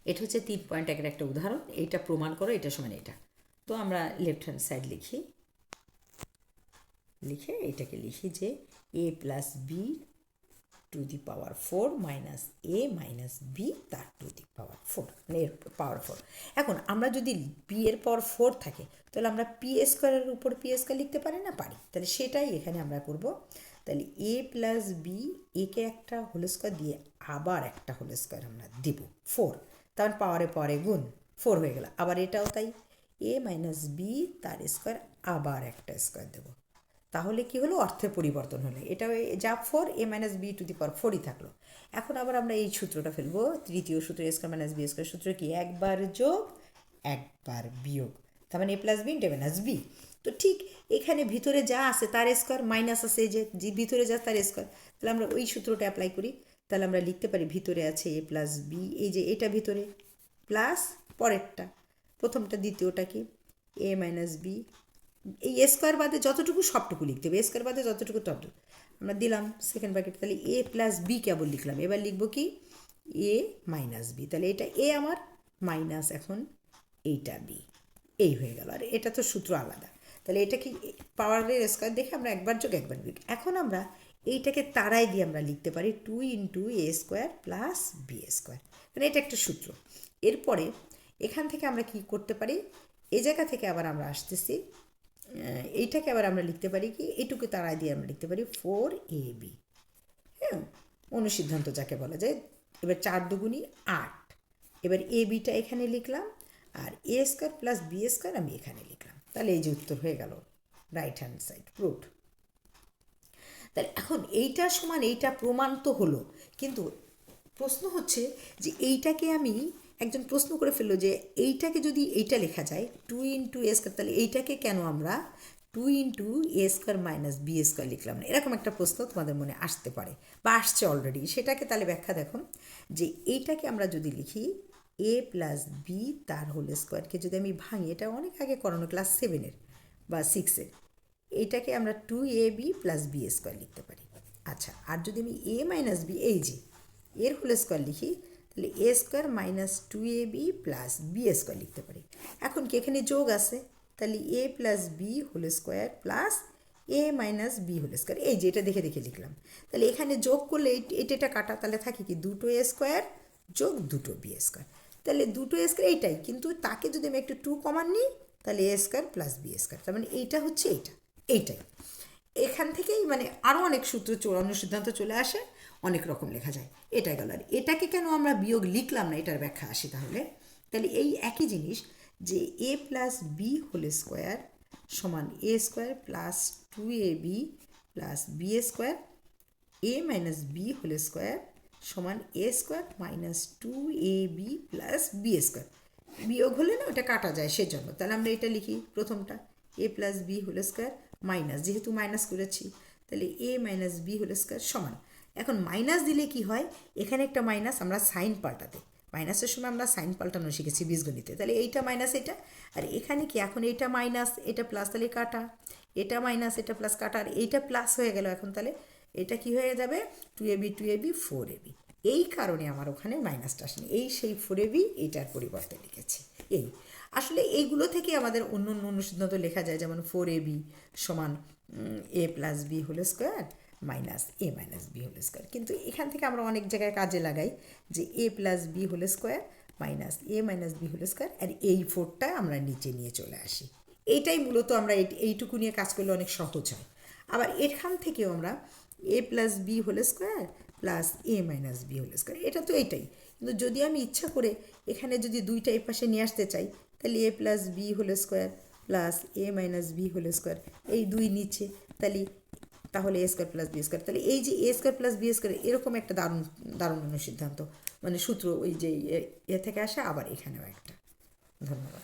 এটা হচ্ছে 3.1 একটা উদাহরণ। এইটা প্রমাণ করো এটা সমান এটা। তো আমরা লেফট হ্যান্ড সাইড লিখে এটাকে লিখি যে a plus B to the power 4 minus A minus B তার টু দি পাওয়ার 4, মানে এর পাওয়ার 4। এখন আমরা যদি বি এর পাওয়ার 4 থাকে তাহলে আমরা পি স্কোয়ারের উপর পি স্কোয়ার লিখতে পারি না? পারি। তাহলে সেটাই এখানে আমরা করব। তাহলে এ প্লাস বি, একে একটা হোল স্কোয়ার দিয়ে আবার একটা হোল স্কোয়ার আমরা দেব 4, তার পাওয়ারে গুণ 4 হয়ে গেল। আবার এটাও তাই, এ মাইনাস বি তার স্কোয়ার আবার একটা স্কোয়ার দেবো। তাহলে কি হলো? অর্থের পরিবর্তন হলো। এটা যা 4 a minus b to the power 4ই থাকলো। এখন আবার আমরা এই সূত্রটা ফেলবো, তৃতীয় সূত্র a square minus B square সূত্র কি? একবার যোগ একবার বিয়োগ, তার মানে a plus B into minus B. তো ঠিক এখানে ভিতরে যা আছে তার স্কোয়ার মাইনাস আছে, যে ভিতরে যা তার স্কোয়ার, তাহলে আমরা ওই সূত্রটা অ্যাপ্লাই করি। তাহলে আমরা লিখতে পারি ভিতরে আছে a প্লাস বি, এই যে এটা ভিতরে প্লাস পরেরটা, প্রথমটা দ্বিতীয়টা কি a মাইনাস বি, এই স্কোয়ার বাদে যতটুকু সবটুকু লিখতে হবে, স্কোয়ার বাদে যতটুকু ততটুকু আমরা দিলাম সেকেন্ড ব্র্যাকেট। তাহলে এ প্লাস বি কেবল লিখলাম, এবার লিখবো কি এ মাইনাস বি। তাহলে এটা এ আমার, মাইনাস এখন এইটা বি, এই হয়ে গেল। আর এটা তো সূত্র আলাদা। তাহলে এটা কি পাওয়ারের স্কোয়ার দেখে আমরা একবার যোগ একবার বিয়োগ। এখন আমরা এইটাকে তারাই দিয়ে আমরা লিখতে পারি 2 ইন্টু এ স্কোয়ার প্লাস বি স্কোয়ার, মানে এটা একটা সূত্র। এরপরে এখান থেকে আমরা কি করতে পারি, এই জায়গা থেকে আবার আমরা আসতেছি, এইটাকে আবার আমরা লিখতে পারি কি, এইটুকু তারাই দিয়ে আমরা লিখতে পারি 4ab। হ্যাঁ, অনুসিদ্ধান্ত যাকে বলা যায়। এবার 4 দুগুণি 8, এবার এ বিটা এখানে লিখলাম, আর এ স্কোয়ার প্লাস বি স্কোয়ার আমি এখানে লিখলাম। তাহলে এই যে উত্তর হয়ে গেল, রাইট হ্যান্ড সাইড প্রুভড। তাহলে এখন এইটা সমান এইটা প্রমাণ তো হলো, কিন্তু প্রশ্ন হচ্ছে যে এইটাকে আমি, একজন প্রশ্ন করে ফেললো যে এইটাকে যদি এইটা লেখা যায় 2 ইন্টু এ স্কোয়ার, তাহলে এইটাকে কেন আমরা 2 ইন্টু এ স্কোয়ার মাইনাস বি স্কোয়ার লিখলাম না? এরকম একটা প্রশ্ন তোমাদের মনে আসতে পারে বা আসছে অলরেডি। সেটাকে তাহলে ব্যাখ্যা দেখুন যে এইটাকে আমরা যদি লিখি এ প্লাস বি তার হোল স্কোয়ারকে যদি আমি ভাঙি, এটা অনেক আগে করানো, ক্লাস 7-এর বা 6-এর, এইটাকে আমরা 2ab প্লাস বি স্কোয়ার লিখতে পারি। আচ্ছা, আর যদি আমি এ মাইনাস বি, এই যে এর হোল স্কোয়ার লিখি, তাহলে a square minus 2ab plus b square লিখতে পারি। এখন কি এখানে যোগ আছে, তাহলে a plus b whole square plus a minus b whole square, এই যে এটা দেখে দেখে লিখলাম। তাহলে এখানে যোগ করলে এটা কাটা, তাহলে থাকে কি দুটো এ স্কোয়ার যোগ দুটো বি স্কোয়ার, তাহলে দুটো এ স্কোয়ার এইটাই, কিন্তু তাকে যদি আমি একটু 2 কমান নিই তাহলে a square plus b square, তার মানে এইটা হচ্ছে এইটাই। এখান থেকেই মানে আরও অনেক সূত্র অনুসিদ্ধান্ত চলে আসে, অনেক রকম লেখা যায়। এটা গেল। আর এটাকে কেন আমরা বিয়োগ লিখলাম না, এটার ব্যাখ্যা আসি তাহলে। তাহলে এই একই জিনিস যে a plus b whole square সমান a square plus 2ab plus b square, a minus b whole square সমান a square minus 2ab plus b square. বিয়োগ হলে না ওটা কাটা যায় সেজন্য। তাহলে আমরা এটা লিখি প্রথমটা a plus b whole square minus, যেহেতু মাইনাস করেছি তাহলে a minus b whole square সমান। এখন মাইনাস দিলে কি হয়, এখানে একটা মাইনাস, আমরা সাইন পাল্টাতে, মাইনাসের সময় আমরা সাইন পাল্টানো শিখেছি বীজগণিতে। তাহলে এইটা মাইনাস এটা, আর এখানে কি এখন এইটা মাইনাস এটা প্লাস, তাহলে কাটা, এটা মাইনাস এটা প্লাস কাটা, আর এইটা প্লাস হয়ে গেল। এখন তাহলে এটা কি হয়ে যাবে 2ab 4ab। এই কারণে আমার ওখানে মাইনাসটা আসেনি, এই সেই 4ab এইটার পরিবর্তে লিখেছি। এই আসলে এইগুলো থেকে আমাদের অন্য অন্য অনুসিদ্ধান্ত লেখা যায়, যেমন 4ab সমান a plus b whole square minus A minus b whole square. কিন্তু এখান থেকে আমরা অনেক জায়গায় কাজে লাগাই যে a plus b whole square minus A minus b whole square, আর এই 4টা আমরা নিচে নিয়ে চলে আসি। এইটাই মূলত আমরা এইটুকু নিয়ে কাজ করলে অনেক সহজ হয়। আবার এখান থেকেও আমরা a plus b whole square plus a minus b whole square, এটা তো এইটাই। কিন্তু যদি আমি ইচ্ছা করে এখানে যদি দুইটা এই পাশে নিয়ে আসতে চাই, তাহলে a plus b whole square plus a minus b whole square, এই দুই নিচে, তাহলে a square plus b square, তাহলে এই যে a square plus b square এরকম একটা দারুণ দারুণ অনুসিদ্ধান্ত, মানে সূত্র ওই যে এ থেকে আসে, আবার এখানেও একটা। ধন্যবাদ।